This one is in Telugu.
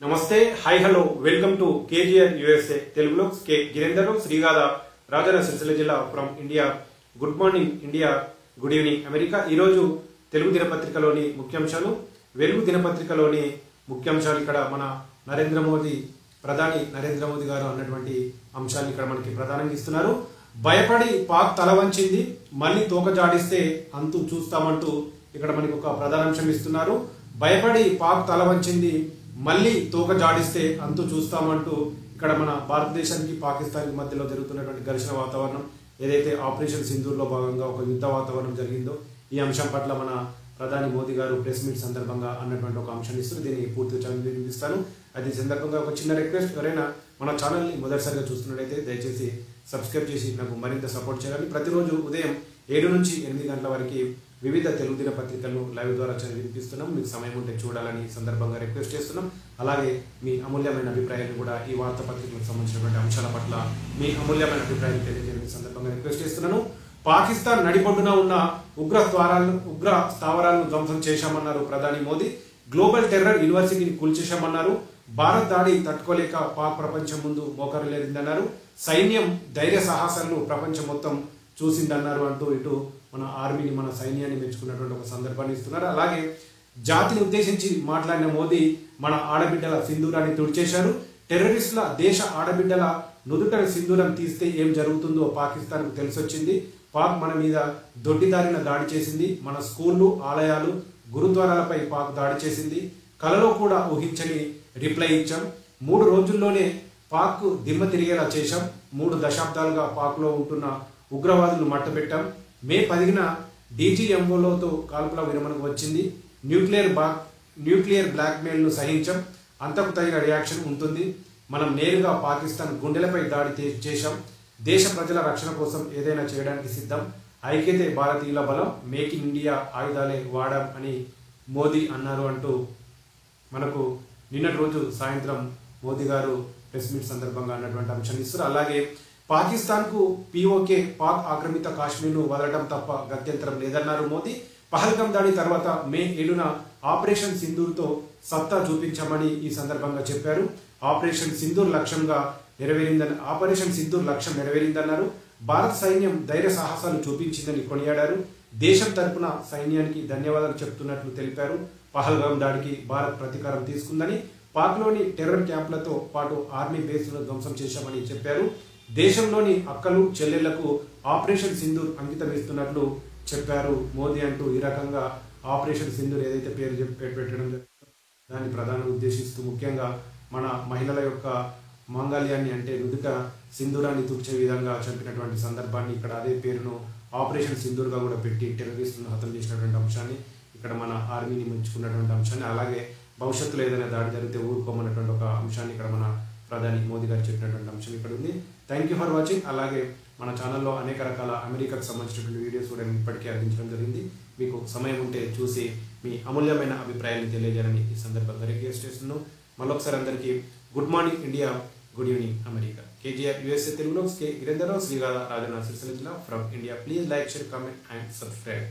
నమస్తే hi hello welcome to KGR USA తెలుగులో కే గిరేందర్ శ్రీగాద రాజన్న సిరిసిల్ల జిల్లా from India. Good morning India, good evening America. ఈరోజు తెలుగు దినపత్రికలోని ముఖ్యాంశాలు, వెలుగు దినపత్రికలోని ముఖ్యాంశాలు. ఇక్కడ మన ప్రధాని నరేంద్ర మోదీ గారు అన్నటువంటి అంశాన్ని ఇక్కడ మనకి ప్రధానంగా ఇస్తున్నారు. భయపడి పాక్ తల వంచింది, మళ్ళీ తోక జాడిస్తే అంతు చూస్తామంటూ ఇక్కడ మనకి ఒక ప్రధానాంశం ఇస్తున్నారు. భయపడి పాక్ తల వంచింది, మళ్ళీ తోక జాడిస్తే అంతు చూస్తామంటూ ఇక్కడ మన భారతదేశానికి పాకిస్తాన్కి మధ్యలో జరుగుతున్నటువంటి ఘర్షణ వాతావరణం, ఏదైతే ఆపరేషన్ సింధూర్లో భాగంగా ఒక యుద్ధ వాతావరణం జరిగిందో ఈ అంశం పట్ల మన ప్రధాని మోదీ గారు ప్రెస్ మీట్ సందర్భంగా అన్నటువంటి ఒక అంశాన్ని ఇస్తారు. దీన్ని పూర్తిగా చదివి వినిపిస్తాను. అది సందర్భంగా ఒక చిన్న రిక్వెస్ట్, ఎవరైనా మన ఛానల్ని మొదటిసారిగా చూస్తున్నట్టయితే దయచేసి సబ్స్క్రైబ్ చేసి నాకు మరింత సపోర్ట్ చేయాలని. ప్రతిరోజు ఉదయం 7 నుంచి 8 గంటల వరకు వివిధ తెలుగు దినపత్రికలను లైవ్ ద్వారా చదివి వినిపిస్తున్నాం. మీకు సమయం ఉంటే చూడాలని సందర్భంగా రిక్వెస్ట్ చేస్తున్నాం. అలాగే మీ అమూల్యమైన అభిప్రాయాన్ని కూడా ఈ వార్తాపత్రికలకు సంబంధించినటువంటి అంశాల పట్ల మీ అమూల్యమైన అభిప్రాయాన్ని తెలియజేయడానికి సందర్భంగా రిక్వెస్ట్ చేస్తున్నాను. పాకిస్తాన్ నడిబొడ్డున ఉన్న ఉగ్ర స్థావరాలను ధ్వంసం చేశామన్నారు ప్రధాని మోదీ. గ్లోబల్ టెర్రర్ యూనివర్సిటీని కూల్చేశామన్నారు. భారత్ దాడి తట్టుకోలేక పాక్ ప్రపంచం ముందు మోకరిల్లేదన్నారు. సైన్యం ధైర్య సాహసాలను ప్రపంచం మొత్తం చూసిందన్నారు అంటూ ఇటు మన ఆర్మీని, మన సైన్యాన్ని మెచ్చుకున్నటువంటి ఒక సందర్భాన్ని ఇస్తున్నారు. అలాగే జాతిని ఉద్దేశించి మాట్లాడిన మోదీ మన ఆడబిడ్డల సింధూరాన్ని తుడిచేశారు. టెర్రరిస్టుల దేశ ఆడబిడ్డల నుదుట సింధూరం తీస్తే ఏం జరుగుతుందో పాకిస్తాన్కు తెలిసొచ్చింది. పాక్ మన మీద దొడ్డిదారిన దాడి చేసింది. మన స్కూళ్లు, ఆలయాలు, గురుద్వారాలపై పాక్ దాడి చేసింది. కలలో కూడా ఊహించని రిప్లై ఇచ్చాం. 3 రోజుల్లోనే పాక్ దిమ్మ తిరిగేలా చేశాం. 3 దశాబ్దాలుగా పాక్లో ఉంటున్న ఉగ్రవాదులను మట్టబెట్టాం. మే 10న డీజీఎంఓలతో కాల్పుల విరమణకు వచ్చింది. న్యూక్లియర్ బ్లాక్మెయిల్ను సహించాం. అంతకు తగిన రియాక్షన్ ఉంటుంది. మనం నేరుగా పాకిస్తాన్ గుండెలపై దాడి చేశాం. దేశ ప్రజల రక్షణ కోసం ఏదైనా చేయడానికి సిద్ధం. ఐక్యతే భారతీయుల బలం, మేక్ ఇన్ ఇండియా ఆయుధాలే వాడాం అని మోదీ అన్నారు అంటూ మనకు నిన్నటి రోజు సాయంత్రం మోదీ గారు ప్రెస్ మీట్ సందర్భంగా అన్నటువంటి అంశాన్ని ఇస్తారు. అలాగే పాకిస్తాన్కు పీఓకే పాక్ ఆక్రమిత కాశ్మీర్ను వదలడం తప్ప గత్యంతరం లేదన్నారు మోదీ. పహల్గాం దాడి తర్వాత మే 7న ఆపరేషన్ సింధూర్తో సత్తా చూపించామని ఈ సందర్భంగా చెప్పారు. ఆపరేషన్ సింధూర్ లక్ష్యం నెరవేరిందన్నారు. భారత సైన్యం ధైర్య సాహసాలు చూపించిందని కొనియాడారు. దేశం తరపున సైన్యానికి ధన్యవాదాలు చెప్తున్నట్లు తెలిపారు. పహల్గాం దాడికి భారత్ ప్రతీకారం తీసుకుందని, పాక్లోని టెర్రర్ క్యాంపులతో పాటు ఆర్మీ బేస్లను ధ్వంసం చేశామని చెప్పారు. దేశంలోని అక్కలు, చెల్లెళ్లకు ఆపరేషన్ సింధూర్ అంకితం ఇస్తున్నట్లు చెప్పారు మోదీ అంటూ ఈ రకంగా ఆపరేషన్ సింధూర్ ఏదైతే పేరు పెట్టడం దాన్ని ప్రధానంగా ఉద్దేశిస్తూ ముఖ్యంగా మన మహిళల యొక్క మాంగళ్యాన్ని, అంటే నుదుట సింధూరాన్ని తుడిచే విధంగా చంపినటువంటి సందర్భాన్ని ఇక్కడ అదే పేరును ఆపరేషన్ సింధూర్గా కూడా పెట్టి టెర్రరిస్టులను హతం చేసినటువంటి అంశాన్ని ఇక్కడ మన ఆర్మీని మెచ్చుకున్నటువంటి అంశాన్ని, అలాగే భవిష్యత్తులో ఏదైనా దాడి జరిగితే ఊరుకోమన్నటువంటి ఒక అంశాన్ని ఇక్కడ మన ప్రధాని మోదీ గారు చెప్పినటువంటి అంశం ఇక్కడ ఉంది. Thank you for watching. అలాగే మన ఛానల్లో అనేక రకాల అమెరికాకు సంబంధించినటువంటి వీడియోస్ కూడా నేను ఇప్పటికే అందించడం జరిగింది. మీకు సమయం ఉంటే చూసి మీ అమూల్యమైన అభిప్రాయాన్ని తెలియజేయాలని ఈ సందర్భంగా రిక్వెస్ట్ చేస్తున్నాను. మళ్ళొకసారి అందరికీ good morning India, good evening America. KGR USA తెలుగులో కే గిరేందర్ శ్రీగాద రాజన్న సిరిసిల్ల జిల్లా from India. Please like, share, comment and subscribe.